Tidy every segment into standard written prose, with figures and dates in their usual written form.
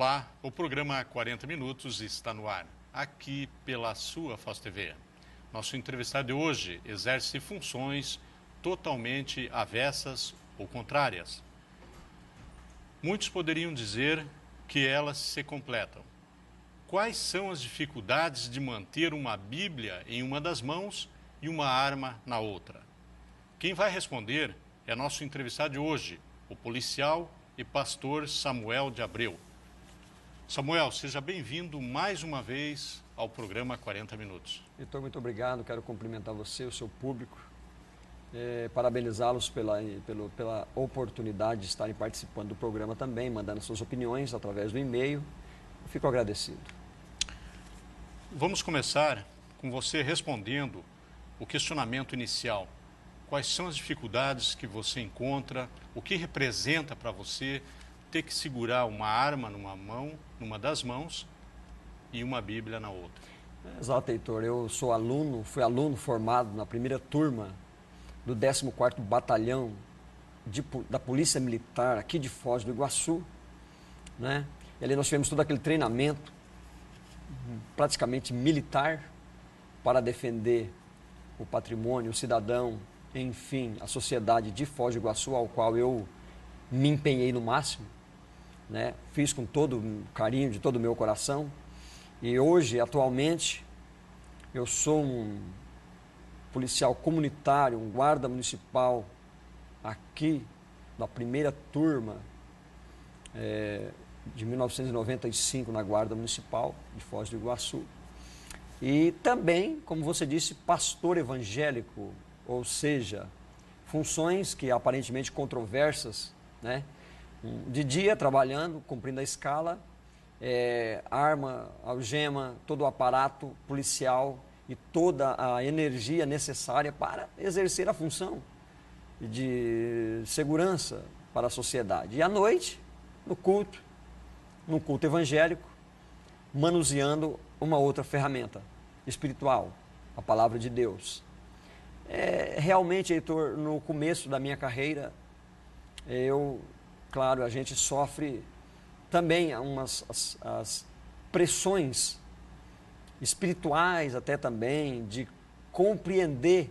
Olá, o programa 40 Minutos está no ar, aqui pela sua Foz TV. Nosso entrevistado de hoje exerce funções totalmente avessas ou contrárias. Muitos poderiam dizer que elas se completam. Quais são as dificuldades de manter uma Bíblia em uma das mãos e uma arma na outra? Quem vai responder é nosso entrevistado de hoje, o policial e pastor Samuel de Abreu. Samuel, seja bem-vindo mais uma vez ao programa 40 Minutos. Heitor, muito obrigado. Quero cumprimentar você, o seu público, parabenizá-los pela oportunidade de estarem participando do programa também, mandando suas opiniões através do e-mail. Fico agradecido. Vamos começar com você respondendo o questionamento inicial. Quais são as dificuldades que você encontra? O que representa para você ter que segurar uma arma numa mão, numa das mãos, e uma Bíblia na outra? Exato, Heitor. Eu sou aluno, fui aluno formado na primeira turma do 14º Batalhão da Polícia Militar aqui de Foz do Iguaçu, né? E ali nós tivemos todo aquele treinamento praticamente militar para defender o patrimônio, o cidadão, enfim, a sociedade de Foz do Iguaçu, ao qual eu me empenhei no máximo, né? Fiz com todo o carinho de todo o meu coração. E hoje, atualmente, eu sou um policial comunitário, um guarda municipal aqui da primeira turma de 1995 na Guarda Municipal de Foz do Iguaçu. E também, como você disse, pastor evangélico, ou seja, funções que aparentemente controversas, né? De dia trabalhando, cumprindo a escala, arma, algema, todo o aparato policial e toda a energia necessária para exercer a função de segurança para a sociedade. E à noite, no culto evangélico, manuseando uma outra ferramenta espiritual, a palavra de Deus. Realmente, Heitor, no começo da minha carreira, claro, a gente sofre também as pressões espirituais, até também, de compreender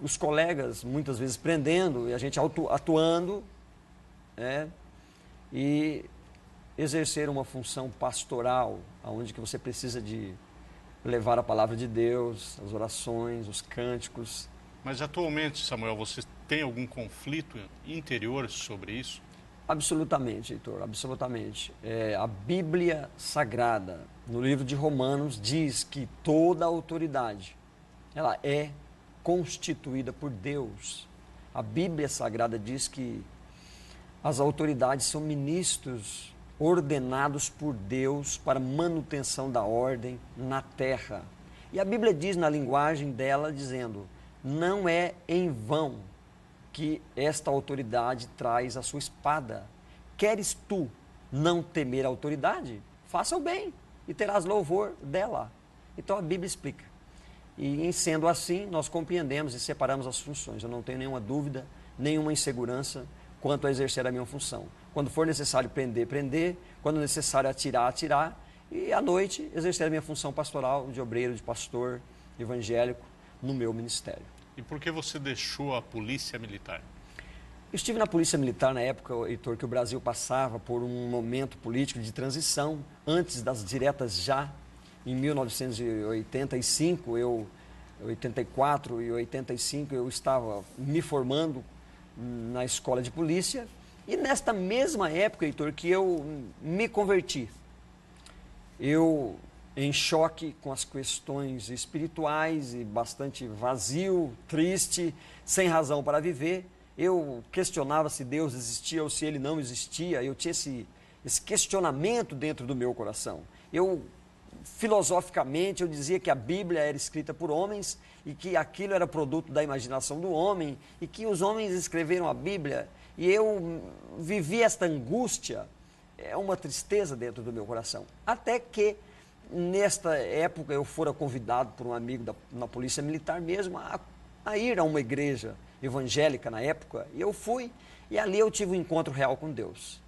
os colegas, muitas vezes prendendo, e a gente atuando, e exercer uma função pastoral, onde que você precisa de levar a palavra de Deus, as orações, os cânticos. Mas atualmente, Samuel, você tem algum conflito interior sobre isso? Absolutamente, Heitor, absolutamente. A Bíblia Sagrada, no livro de Romanos, diz que toda autoridade, ela é constituída por Deus. A Bíblia Sagrada diz que as autoridades são ministros ordenados por Deus para manutenção da ordem na terra. E a Bíblia diz na linguagem dela, dizendo, não é em vão que esta autoridade traz a sua espada. Queres tu não temer a autoridade? Faça o bem e terás louvor dela. Então a Bíblia explica. E em sendo assim, nós compreendemos e separamos as funções. Eu não tenho nenhuma dúvida, nenhuma insegurança quanto a exercer a minha função. Quando for necessário prender, prender. Quando necessário atirar, atirar. E à noite, exercer a minha função pastoral de obreiro, de pastor evangélico no meu ministério. E por que você deixou a Polícia Militar? Eu estive na Polícia Militar na época, Heitor, que o Brasil passava por um momento político de transição, antes das diretas já. Em 1985, 84 e 85, eu estava me formando na escola de polícia. E nesta mesma época, Heitor, que eu me converti. Eu, em choque com as questões espirituais e bastante vazio, triste, sem razão para viver, eu questionava se Deus existia ou se Ele não existia. Eu tinha esse questionamento dentro do meu coração. Filosoficamente, eu dizia que a Bíblia era escrita por homens e que aquilo era produto da imaginação do homem e que os homens escreveram a Bíblia. E eu vivi esta angústia, uma tristeza dentro do meu coração. Até que, nesta época, eu fora convidado por um amigo na Polícia Militar mesmo a ir a uma igreja evangélica na época. E eu fui, e ali eu tive um encontro real com Deus.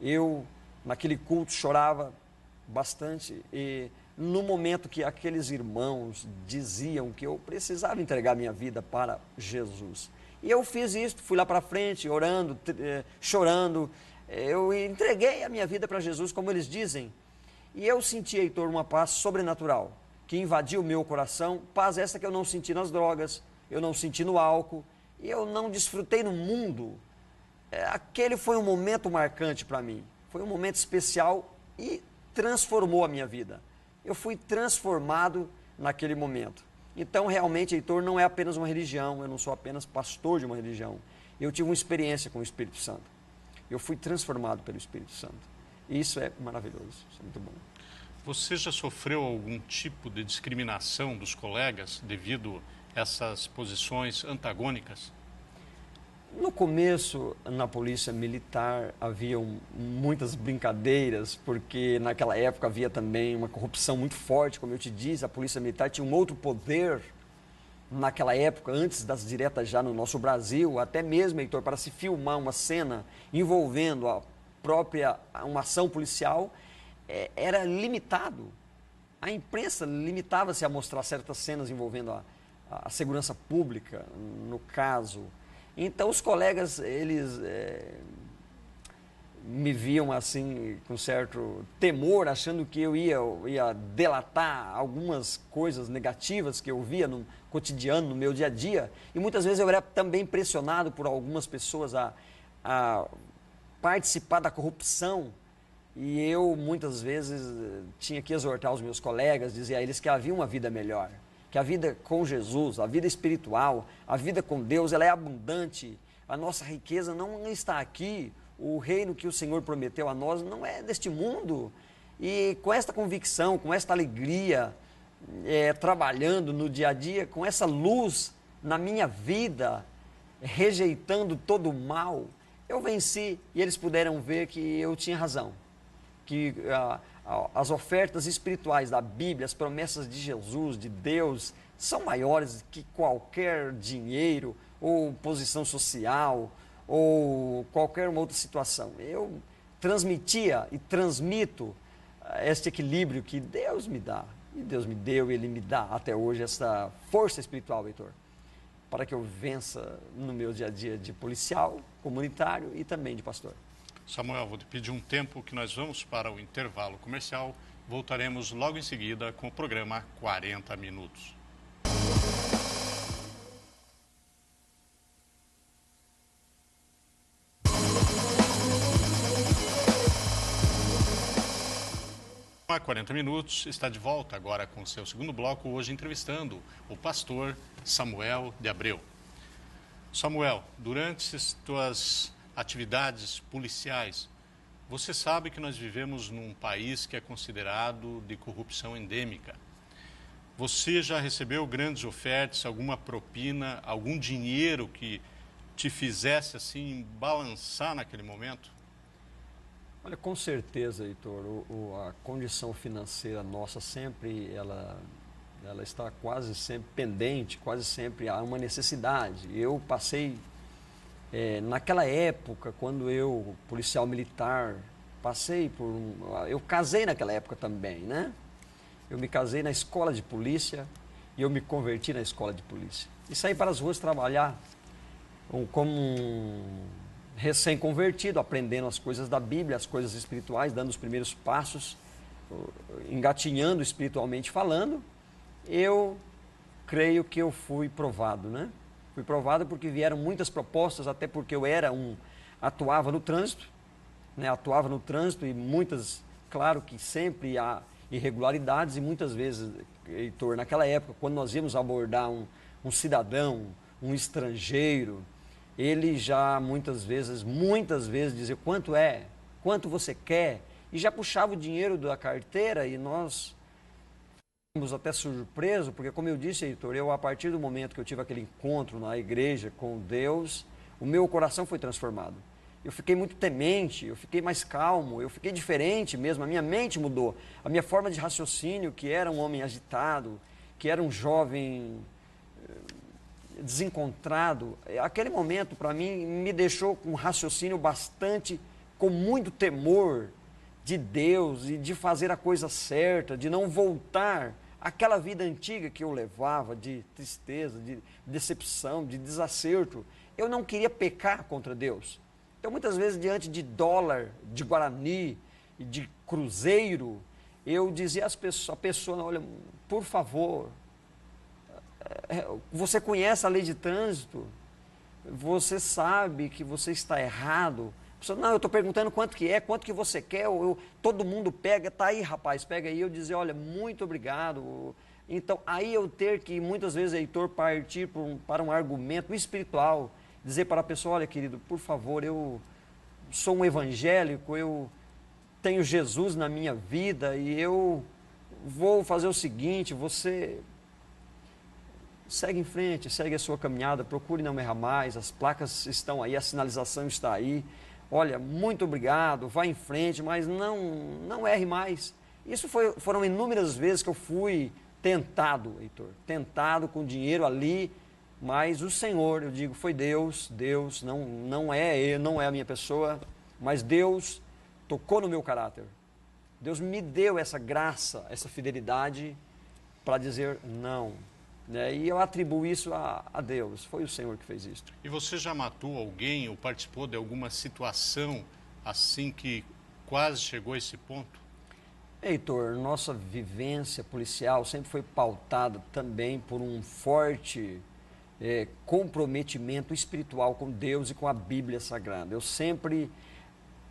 Eu naquele culto chorava bastante e no momento que aqueles irmãos diziam que eu precisava entregar minha vida para Jesus. E eu fiz isso, fui lá para frente, orando, chorando, eu entreguei a minha vida para Jesus, como eles dizem, e eu senti, Heitor, uma paz sobrenatural, que invadiu o meu coração, paz essa que eu não senti nas drogas, eu não senti no álcool, e eu não desfrutei no mundo. Aquele foi um momento marcante para mim, foi um momento especial e transformou a minha vida. Eu fui transformado naquele momento. Então, realmente, Heitor, não é apenas uma religião, eu não sou apenas pastor de uma religião. Eu tive uma experiência com o Espírito Santo. Eu fui transformado pelo Espírito Santo. E isso é maravilhoso, isso é muito bom. Você já sofreu algum tipo de discriminação dos colegas devido a essas posições antagônicas? No começo, na polícia militar, haviam muitas brincadeiras, porque naquela época havia também uma corrupção muito forte, como eu te disse, a polícia militar tinha um outro poder naquela época, antes das diretas já no nosso Brasil, até mesmo, Heitor, para se filmar uma cena envolvendo uma ação policial, era limitado. A imprensa limitava-se a mostrar certas cenas envolvendo a segurança pública, no caso. Então, os colegas, eles me viam assim, com certo temor, achando que eu ia delatar algumas coisas negativas que eu via no cotidiano, no meu dia a dia. E muitas vezes eu era também pressionado por algumas pessoas a participar da corrupção. E eu, muitas vezes, tinha que exortar os meus colegas, dizer a eles que havia uma vida melhor. Que a vida com Jesus, a vida espiritual, a vida com Deus, ela é abundante. A nossa riqueza não está aqui. O reino que o Senhor prometeu a nós não é deste mundo. E com esta convicção, com esta alegria, trabalhando no dia a dia, com essa luz na minha vida, rejeitando todo o mal, eu venci e eles puderam ver que eu tinha razão. Que as ofertas espirituais da Bíblia, as promessas de Jesus, de Deus, são maiores que qualquer dinheiro ou posição social ou qualquer uma outra situação. Eu transmitia e transmito este equilíbrio que Deus me dá. E Deus me deu e Ele me dá até hoje essa força espiritual, Heitor, para que eu vença no meu dia a dia de policial, comunitário e também de pastor. Samuel, vou te pedir um tempo que nós vamos para o intervalo comercial. Voltaremos logo em seguida com o programa 40 Minutos. A 40 Minutos está de volta agora com seu segundo bloco, hoje entrevistando o pastor Samuel de Abreu. Samuel, durante as tuas atividades policiais, você sabe que nós vivemos num país que é considerado de corrupção endêmica. Você já recebeu grandes ofertas, alguma propina, algum dinheiro que te fizesse assim balançar naquele momento? Olha, com certeza, Heitor, a condição financeira nossa sempre, ela está quase sempre pendente, quase sempre há uma necessidade. Eu passei, naquela época, quando eu, policial militar, eu casei naquela época também, né? Eu me casei na escola de polícia e eu me converti na escola de polícia. E saí para as ruas trabalhar como um recém-convertido, aprendendo as coisas da Bíblia, as coisas espirituais, dando os primeiros passos, engatinhando espiritualmente falando. Eu creio que eu fui provado, né? Fui provado porque vieram muitas propostas, até porque eu atuava no trânsito, né? Atuava no trânsito e muitas, claro que sempre há irregularidades e muitas vezes, Heitor, naquela época, quando nós íamos abordar um cidadão, um estrangeiro, ele já muitas vezes dizia quanto você quer, e já puxava o dinheiro da carteira e nós ficamos até surpresos, porque como eu disse, Heitor, a partir do momento que eu tive aquele encontro na igreja com Deus, o meu coração foi transformado. Eu fiquei muito temente, eu fiquei mais calmo, eu fiquei diferente mesmo, a minha mente mudou, a minha forma de raciocínio, que era um homem agitado, que era um jovem desencontrado, aquele momento para mim me deixou com um raciocínio com muito temor, de Deus e de fazer a coisa certa, de não voltar àquela vida antiga que eu levava, de tristeza, de decepção, de desacerto. Eu não queria pecar contra Deus. Então, muitas vezes, diante de dólar, de Guarani, de cruzeiro, eu dizia à pessoa, olha, por favor, você conhece a lei de trânsito, você sabe que você está errado. A pessoa, não, eu estou perguntando quanto que é, quanto que você quer, todo mundo pega, tá aí rapaz, pega aí. Eu dizia, olha, muito obrigado. Então, aí eu ter que, muitas vezes, Heitor, partir para um argumento espiritual, dizer para a pessoa, olha querido, por favor, eu sou um evangélico, eu tenho Jesus na minha vida e eu vou fazer o seguinte, você segue em frente, segue a sua caminhada, procure não errar mais, as placas estão aí, a sinalização está aí, olha, muito obrigado, vá em frente, mas não erre mais. Isso foram inúmeras vezes que eu fui tentado, Heitor, tentado com dinheiro ali, mas o Senhor, eu digo, foi Deus, não é a minha pessoa, mas Deus tocou no meu caráter. Deus me deu essa graça, essa fidelidade para dizer não. Né? E eu atribuo isso a Deus. Foi o Senhor que fez isso. E você já matou alguém ou participou de alguma situação assim que quase chegou a esse ponto? Heitor, nossa vivência policial sempre foi pautada também por um forte comprometimento espiritual com Deus e com a Bíblia Sagrada. Eu sempre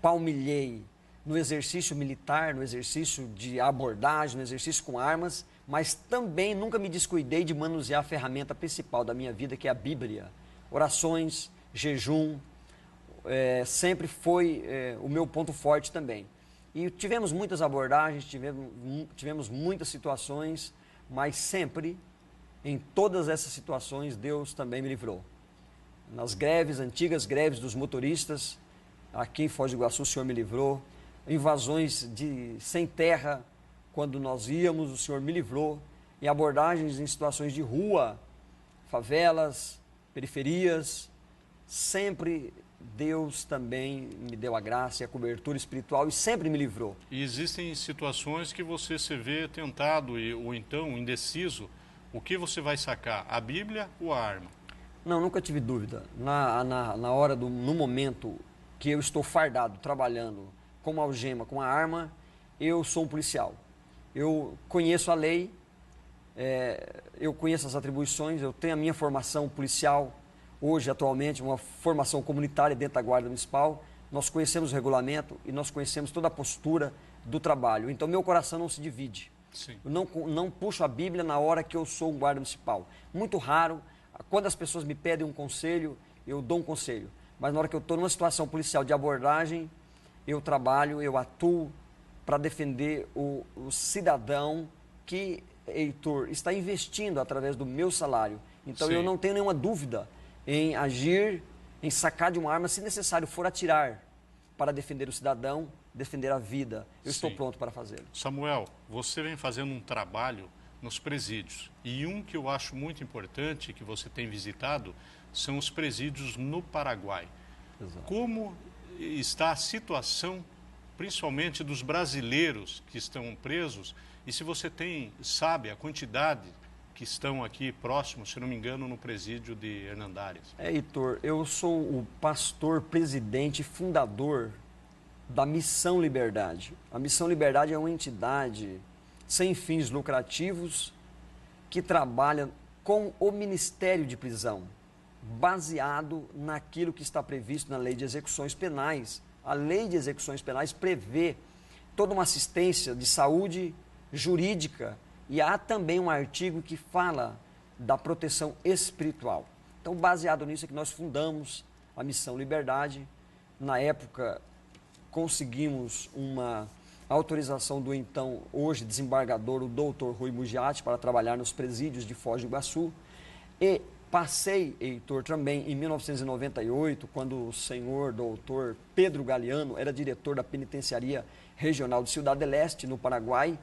palmilhei no exercício militar, no exercício de abordagem, no exercício com armas, mas também nunca me descuidei de manusear a ferramenta principal da minha vida, que é a Bíblia. Orações, jejum, sempre foi o meu ponto forte também. E tivemos muitas abordagens, tivemos muitas situações, mas sempre, em todas essas situações, Deus também me livrou. Nas greves, antigas greves dos motoristas, aqui em Foz do Iguaçu o Senhor me livrou. Invasões sem terra, quando nós íamos, o Senhor me livrou. Em abordagens em situações de rua, favelas, periferias, sempre Deus também me deu a graça e a cobertura espiritual e sempre me livrou. E existem situações que você se vê tentado ou então indeciso. O que você vai sacar, a Bíblia ou a arma? Não, nunca tive dúvida. Na hora, no momento que eu estou fardado, trabalhando com uma algema, com uma arma, eu sou um policial. Eu conheço a lei, eu conheço as atribuições, eu tenho a minha formação policial, hoje, atualmente, uma formação comunitária dentro da Guarda Municipal. Nós conhecemos o regulamento e nós conhecemos toda a postura do trabalho. Então, meu coração não se divide. Sim. Eu não puxo a Bíblia na hora que eu sou um guarda municipal. Muito raro, quando as pessoas me pedem um conselho, eu dou um conselho. Mas na hora que eu estou numa situação policial de abordagem, eu trabalho, eu atuo para defender o cidadão que, Heitor, está investindo através do meu salário. Então, Sim. Eu não tenho nenhuma dúvida em agir, em sacar de uma arma, se necessário for atirar, para defender o cidadão, defender a vida. Eu estou pronto para fazê-lo. Samuel, você vem fazendo um trabalho nos presídios. E um que eu acho muito importante, que você tem visitado, são os presídios no Paraguai. Exato. Como está a situação, principalmente dos brasileiros que estão presos, e se você sabe a quantidade que estão aqui próximos, se não me engano, no presídio de Hernandares. Heitor, eu sou o pastor, presidente e fundador da Missão Liberdade. A Missão Liberdade é uma entidade sem fins lucrativos que trabalha com o Ministério de Prisão, baseado naquilo que está previsto na Lei de Execuções Penais. A Lei de Execuções Penais prevê toda uma assistência de saúde jurídica e há também um artigo que fala da proteção espiritual. Então, baseado nisso é que nós fundamos a Missão Liberdade. Na época, conseguimos uma autorização do então, hoje, desembargador, o doutor Rui Mugiati, para trabalhar nos presídios de Foz do Iguaçu. E passei, Heitor, também em 1998, quando o senhor doutor Pedro Galeano era diretor da Penitenciaria Regional de Ciudad del Este, no Paraguai,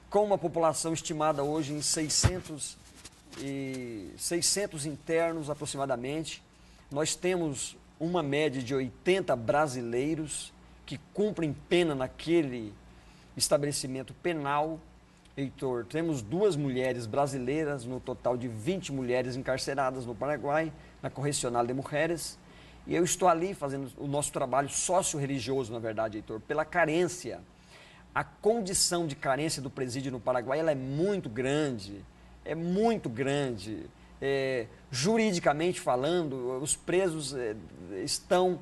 com uma população estimada hoje em 600 internos aproximadamente. Nós temos uma média de 80 brasileiros que cumprem pena naquele estabelecimento penal. Heitor, temos 2 mulheres brasileiras, no total de 20 mulheres encarceradas no Paraguai, na Correcional de Mujeres. E eu estou ali fazendo o nosso trabalho sócio-religioso, na verdade, Heitor, pela carência. A condição de carência do presídio no Paraguai ela é muito grande, juridicamente falando, os presos estão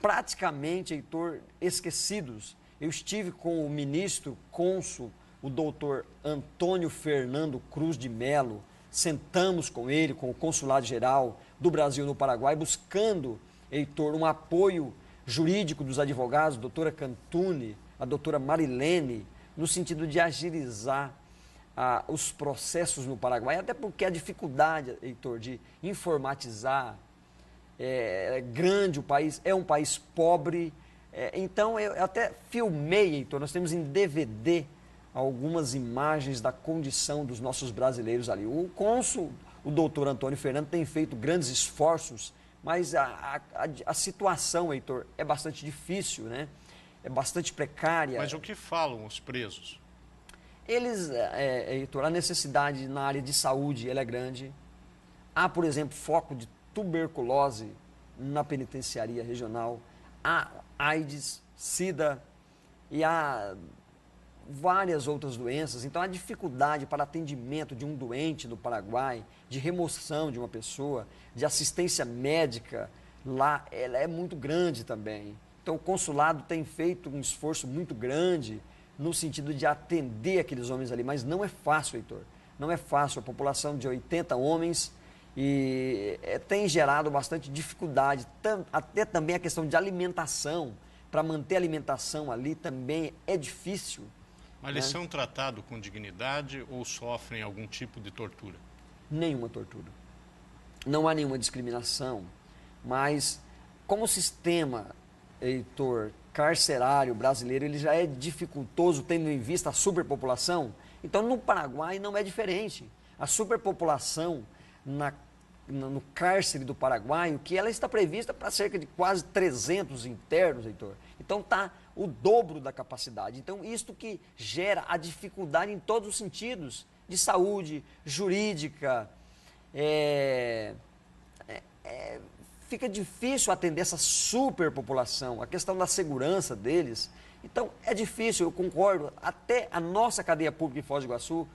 praticamente, Heitor, esquecidos. Eu estive com o ministro cônsul, o doutor Antônio Fernando Cruz de Melo, sentamos com ele, com o Consulado-Geral do Brasil no Paraguai, buscando, Heitor, um apoio jurídico dos advogados, a doutora Cantune, a doutora Marilene, no sentido de agilizar os processos no Paraguai, até porque a dificuldade, Heitor, de informatizar é grande, o país é um país pobre. Então, eu até filmei, Heitor, nós temos em DVD algumas imagens da condição dos nossos brasileiros ali. O cônsul, o doutor Antônio Fernando, tem feito grandes esforços, mas a situação, Heitor, é bastante difícil, né? É bastante precária. Mas o que falam os presos? Eles, Heitor, a necessidade na área de saúde ela é grande. Há, por exemplo, foco de tuberculose na penitenciaria regional. Há AIDS, SIDA e há várias outras doenças. Então, a dificuldade para atendimento de um doente no Paraguai, de remoção de uma pessoa, de assistência médica lá, ela é muito grande também. Então, o consulado tem feito um esforço muito grande no sentido de atender aqueles homens ali, mas não é fácil, Heitor. Não é fácil. A população de 80 homens e tem gerado bastante dificuldade, até também a questão de alimentação. Para manter a alimentação ali também é difícil. Mas eles são tratados com dignidade ou sofrem algum tipo de tortura? Nenhuma tortura. Não há nenhuma discriminação, mas como o sistema, Heitor, carcerário brasileiro, ele já é dificultoso tendo em vista a superpopulação, então no Paraguai não é diferente. A superpopulação no cárcere do Paraguai, que ela está prevista para cerca de quase 300 internos, Heitor. Então está o dobro da capacidade. Então isto que gera a dificuldade em todos os sentidos, de saúde, jurídica, fica difícil atender essa superpopulação, a questão da segurança deles. Então é difícil, eu concordo, até a nossa cadeia pública em Foz do Iguaçu,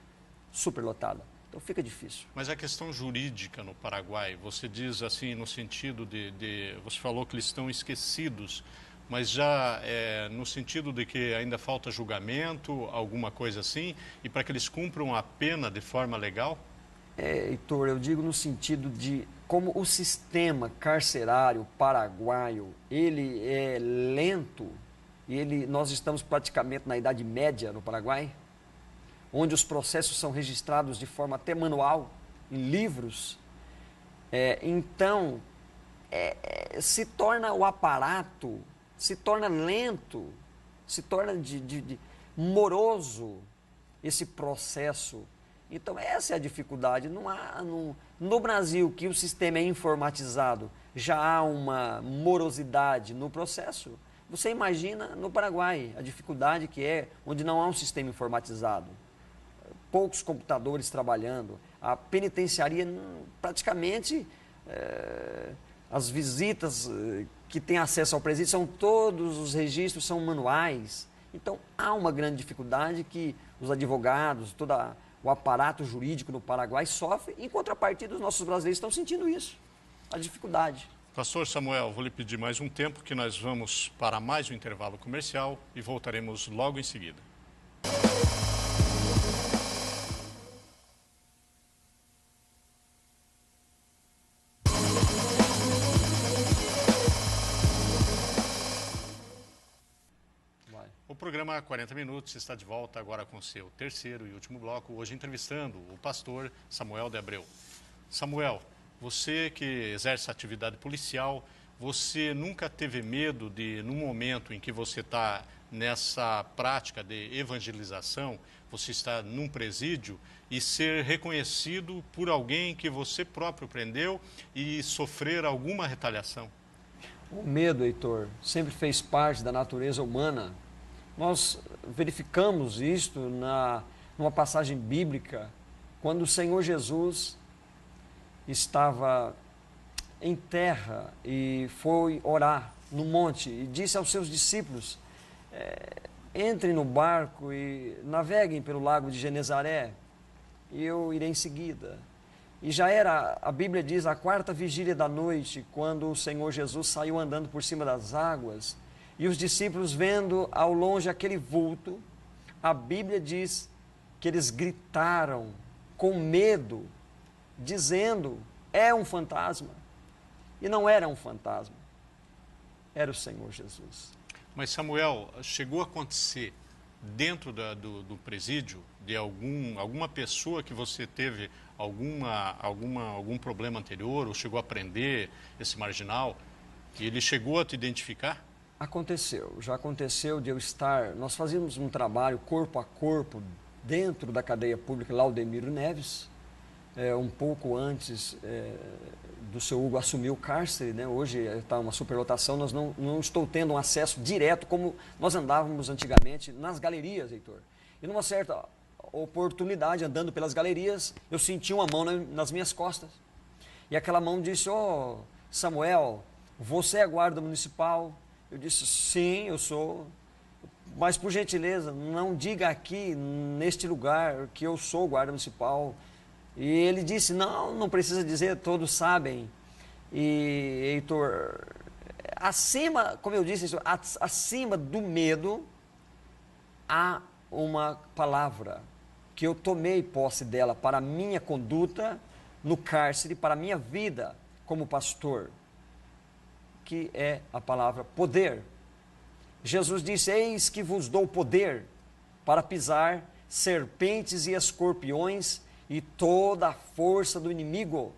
superlotada. Então fica difícil. Mas a questão jurídica no Paraguai, você diz assim, no sentido você falou que eles estão esquecidos, mas já no sentido de que ainda falta julgamento, alguma coisa assim, e para que eles cumpram a pena de forma legal? Heitor, eu digo no sentido de como o sistema carcerário paraguaio, ele é lento, e nós estamos praticamente na Idade Média no Paraguai, onde os processos são registrados de forma até manual, em livros. Então, se torna o aparato, se torna lento, se torna moroso esse processo. Então, essa é a dificuldade. No Brasil, que o sistema é informatizado, já há uma morosidade no processo. Você imagina no Paraguai a dificuldade que é, onde não há um sistema informatizado. Poucos computadores trabalhando, a penitenciaria praticamente, as visitas que têm acesso ao presídio, todos os registros são manuais. Então, há uma grande dificuldade que os advogados, todo o aparato jurídico no Paraguai sofre, em contrapartida, os nossos brasileiros estão sentindo isso, a dificuldade. Pastor Samuel, vou lhe pedir mais um tempo, que nós vamos para mais um intervalo comercial e voltaremos logo em seguida. O programa 40 Minutos está de volta agora com seu terceiro e último bloco, hoje entrevistando o pastor Samuel de Abreu. Samuel, você que exerce atividade policial, você nunca teve medo de, num momento em que você está nessa prática de evangelização, você está num presídio e ser reconhecido por alguém que você próprio prendeu e sofrer alguma retaliação? O medo, Heitor, sempre fez parte da natureza humana. Nós verificamos isto numa passagem bíblica, quando o Senhor Jesus estava em terra e foi orar no monte e disse aos seus discípulos, entrem no barco e naveguem pelo lago de Genezaré e eu irei em seguida. E já era, a Bíblia diz, a quarta vigília da noite, quando o Senhor Jesus saiu andando por cima das águas, e os discípulos vendo ao longe aquele vulto, a Bíblia diz que eles gritaram com medo, dizendo, é um fantasma. E não era um fantasma, era o Senhor Jesus. Mas Samuel, chegou a acontecer dentro do presídio de alguma pessoa que você teve algum problema anterior, ou chegou a prender esse marginal, e ele chegou a te identificar? Aconteceu, já aconteceu de eu estar, nós fazíamos um trabalho corpo a corpo dentro da cadeia pública Laudemiro Neves, um pouco antes do seu Hugo assumir o cárcere, né? Hoje está uma superlotação, nós não estou tendo um acesso direto como nós andávamos antigamente nas galerias, Heitor. E numa certa oportunidade, andando pelas galerias, eu senti uma mão nas minhas costas. E aquela mão disse, Samuel, você é guarda municipal? Eu disse, sim, eu sou. Mas, por gentileza, não diga aqui, neste lugar, que eu sou guarda municipal. E ele disse, não precisa dizer, todos sabem. E, Heitor, acima, como eu disse, acima do medo, há uma palavra que eu tomei posse dela para a minha conduta no cárcere, para a minha vida como pastor, que é a palavra poder. Jesus disse, eis que vos dou poder para pisar serpentes e escorpiões e toda a força do inimigo.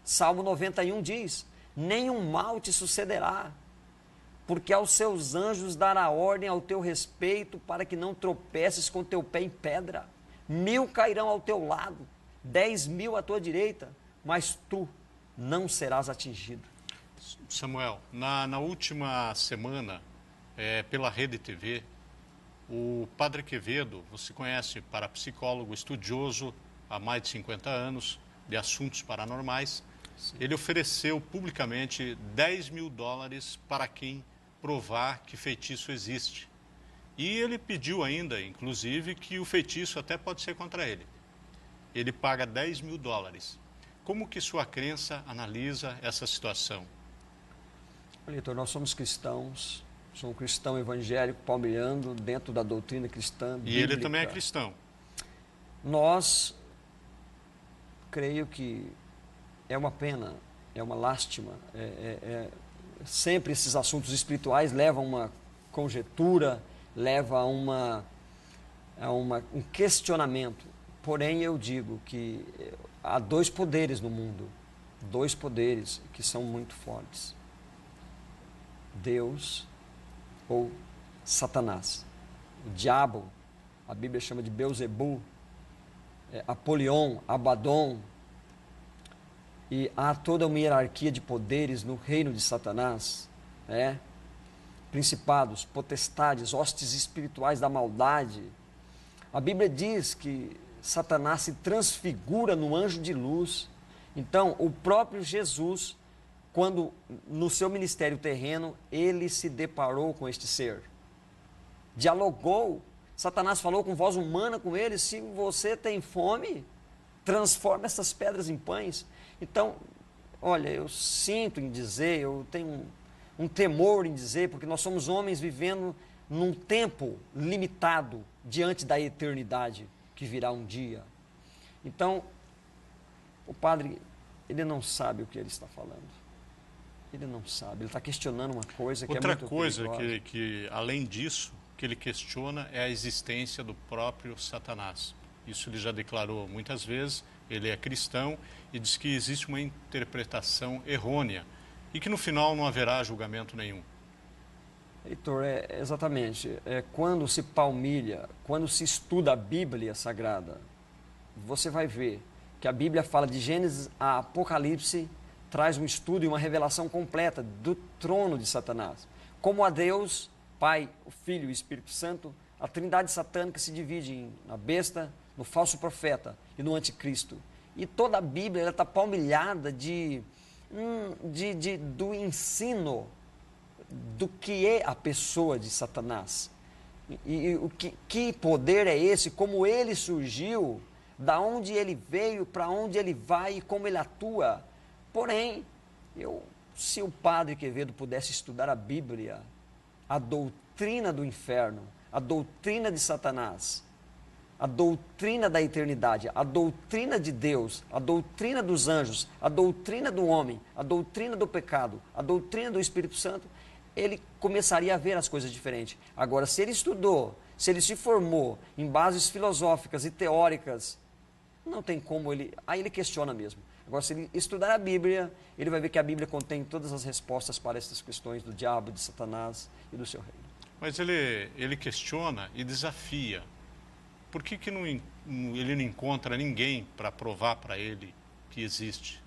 Salmo 91 diz, nenhum mal te sucederá, porque aos seus anjos dará ordem ao teu respeito para que não tropeces com teu pé em pedra. 1000 cairão ao teu lado, 10.000 à tua direita, mas tu não serás atingido. Samuel, na última semana, pela Rede TV, o Padre Quevedo, você conhece, parapsicólogo, estudioso há mais de 50 anos de assuntos paranormais, sim, ele ofereceu publicamente $10.000 para quem provar que feitiço existe. E ele pediu ainda, inclusive, que o feitiço até pode ser contra ele. Ele paga $10.000. Como que sua crença analisa essa situação? Leitor, nós somos cristãos, sou um cristão evangélico palmilhando dentro da doutrina cristã bíblica. E ele também é cristão. Nós, creio que é uma pena, é uma lástima, sempre esses assuntos espirituais levam a uma conjetura, leva a um questionamento. Porém, eu digo que há dois poderes no mundo, dois poderes que são muito fortes. Deus ou Satanás. O diabo, a Bíblia chama de Beelzebul, Apolion, Abaddon, e há toda uma hierarquia de poderes no reino de Satanás, principados, potestades, hostes espirituais da maldade. A Bíblia diz que Satanás se transfigura no anjo de luz. Então, o próprio Jesus, quando no seu ministério terreno, ele se deparou com este ser, dialogou. Satanás falou com voz humana com ele, se você tem fome, transforma essas pedras em pães. Então, olha, eu sinto em dizer, eu tenho um temor em dizer, porque nós somos homens vivendo num tempo limitado diante da eternidade que virá um dia. Então, o padre, ele não sabe o que ele está falando. Ele não sabe, ele está questionando uma coisa que é muito perigosa. Outra coisa que, além disso, que ele questiona é a existência do próprio Satanás. Isso ele já declarou muitas vezes, ele é cristão e diz que existe uma interpretação errônea e que no final não haverá julgamento nenhum. Heitor, exatamente, quando se palmilha, quando se estuda a Bíblia Sagrada, você vai ver que a Bíblia fala de Gênesis a Apocalipse, traz um estudo e uma revelação completa do trono de Satanás. Como a Deus, Pai, o Filho e o Espírito Santo, a trindade satânica se divide na besta, no falso profeta e no anticristo. E toda a Bíblia está palmilhada do ensino do que é a pessoa de Satanás. E o que poder é esse, como ele surgiu, da onde ele veio, para onde ele vai e como ele atua. Porém, se o padre Quevedo pudesse estudar a Bíblia, a doutrina do inferno, a doutrina de Satanás, a doutrina da eternidade, a doutrina de Deus, a doutrina dos anjos, a doutrina do homem, a doutrina do pecado, a doutrina do Espírito Santo, ele começaria a ver as coisas diferentes. Agora, se ele estudou, se ele se formou em bases filosóficas e teóricas, não tem como ele... Aí ele questiona mesmo. Agora, se ele estudar a Bíblia, ele vai ver que a Bíblia contém todas as respostas para essas questões do diabo, de Satanás e do seu reino. Mas ele questiona e desafia. Por que ele não encontra ninguém para provar para ele que existe?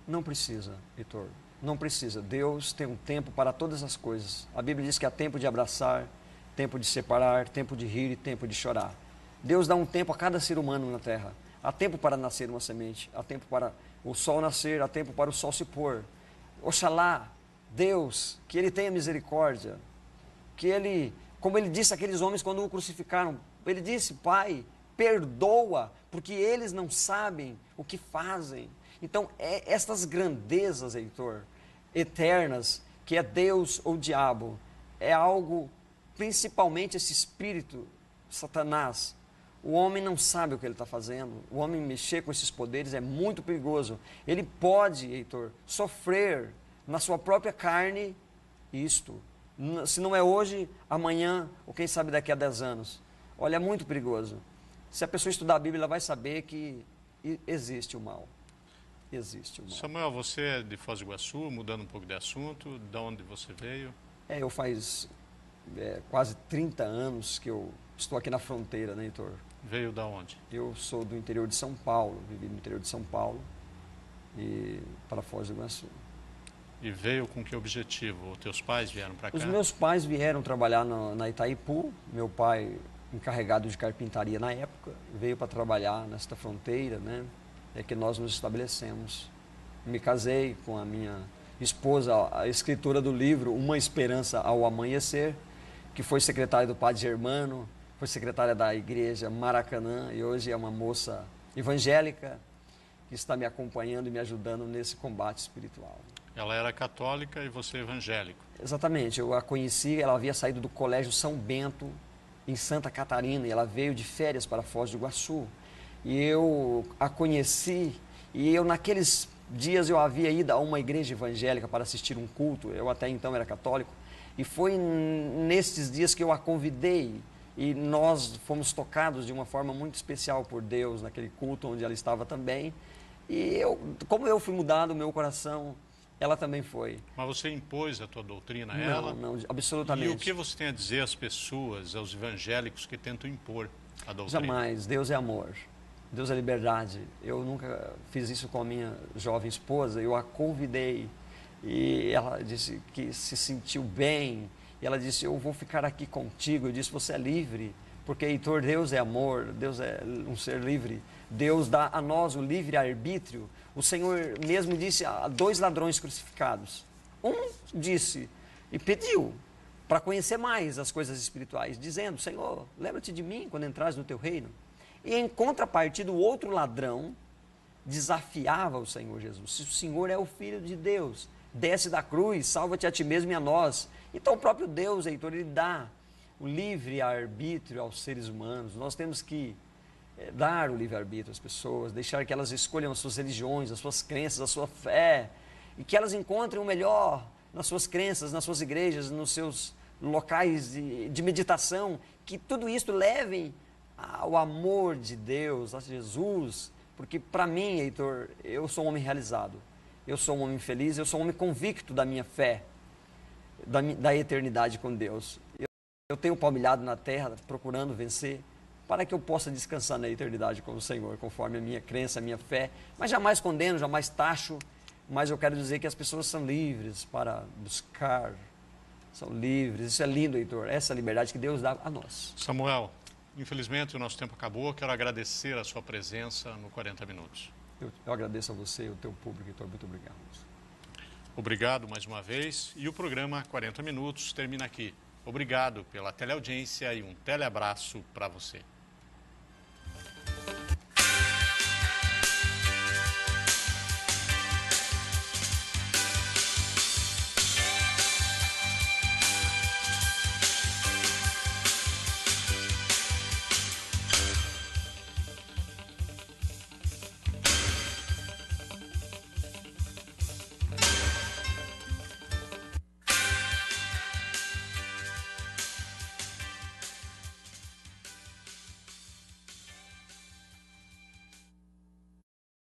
Não precisa, Heitor. Não precisa. Deus tem um tempo para todas as coisas. A Bíblia diz que há tempo de abraçar, tempo de separar, tempo de rir e tempo de chorar. Deus dá um tempo a cada ser humano na terra. Há tempo para nascer uma semente, há tempo para o sol nascer, há tempo para o sol se pôr. Oxalá, Deus, que Ele tenha misericórdia, que Ele, como Ele disse àqueles homens quando o crucificaram, Ele disse, Pai, perdoa, porque eles não sabem o que fazem. Então, estas grandezas, Heitor, eternas, que é Deus ou diabo, é algo, principalmente esse espírito, Satanás. O homem não sabe o que ele está fazendo. O homem mexer com esses poderes é muito perigoso. Ele pode, Heitor, sofrer na sua própria carne isto. Se não é hoje, amanhã, ou quem sabe daqui a 10 anos. Olha, é muito perigoso. Se a pessoa estudar a Bíblia, ela vai saber que existe o mal. Existe o mal. Samuel, você é de Foz do Iguaçu, mudando um pouco de assunto, de onde você veio? Eu faz quase 30 anos que eu estou aqui na fronteira, né, Heitor? Veio da onde? Eu sou do interior de São Paulo, vivi no interior de São Paulo e para Foz do Iguaçu. E veio com que objetivo? Os teus pais vieram para cá? Os meus pais vieram trabalhar na Itaipu. Meu pai, encarregado de carpintaria na época, veio para trabalhar nesta fronteira, né? É que nós nos estabelecemos. Me casei com a minha esposa, a escritora do livro Uma Esperança ao Amanhecer, que foi secretária do Padre Germano, foi secretária da igreja Maracanã e hoje é uma moça evangélica que está me acompanhando e me ajudando nesse combate espiritual. Ela era católica e você evangélico. Exatamente, eu a conheci, ela havia saído do Colégio São Bento, em Santa Catarina, e ela veio de férias para Foz do Iguaçu. E eu a conheci, e naqueles dias eu havia ido a uma igreja evangélica para assistir um culto, eu até então era católico, e foi nesses dias que eu a convidei, e nós fomos tocados de uma forma muito especial por Deus, naquele culto onde ela estava também, e como eu fui mudado, o meu coração, ela também foi. Mas você impôs a tua doutrina a ela? Não, absolutamente. E o que você tem a dizer às pessoas, aos evangélicos que tentam impor a doutrina? Jamais, Deus é amor. Deus é liberdade. Eu nunca fiz isso com a minha jovem esposa, eu a convidei e ela disse que se sentiu bem. E ela disse, eu vou ficar aqui contigo. Eu disse, você é livre, porque, Heitor, Deus é amor, Deus é um ser livre. Deus dá a nós o livre-arbítrio. O Senhor mesmo disse a 2 ladrões crucificados. Um disse e pediu para conhecer mais as coisas espirituais, dizendo, Senhor, lembra-te de mim quando entrares no teu reino. E em contrapartida, o outro ladrão desafiava o Senhor Jesus. Se o Senhor é o Filho de Deus, desce da cruz, salva-te a ti mesmo e a nós. Então o próprio Deus, Heitor, ele dá o livre-arbítrio aos seres humanos. Nós temos que dar o livre-arbítrio às pessoas, deixar que elas escolham as suas religiões, as suas crenças, a sua fé, e que elas encontrem o melhor nas suas crenças, nas suas igrejas, nos seus locais de meditação, que tudo isso levem ao amor de Deus, a Jesus, porque para mim, Heitor, eu sou um homem realizado, eu sou um homem feliz, eu sou um homem convicto da minha fé, da eternidade com Deus. Eu tenho palmilhado na terra, procurando vencer, para que eu possa descansar na eternidade com o Senhor, conforme a minha crença, a minha fé, mas jamais condeno, jamais taxo, mas eu quero dizer que as pessoas são livres para buscar, são livres. Isso é lindo, Heitor, essa liberdade que Deus dá a nós. Samuel, infelizmente o nosso tempo acabou. Quero agradecer a sua presença no 40 Minutos. Eu agradeço a você e ao teu público, Heitor. Muito obrigado. Obrigado mais uma vez. E o programa 40 Minutos termina aqui. Obrigado pela teleaudiência e um teleabraço para você.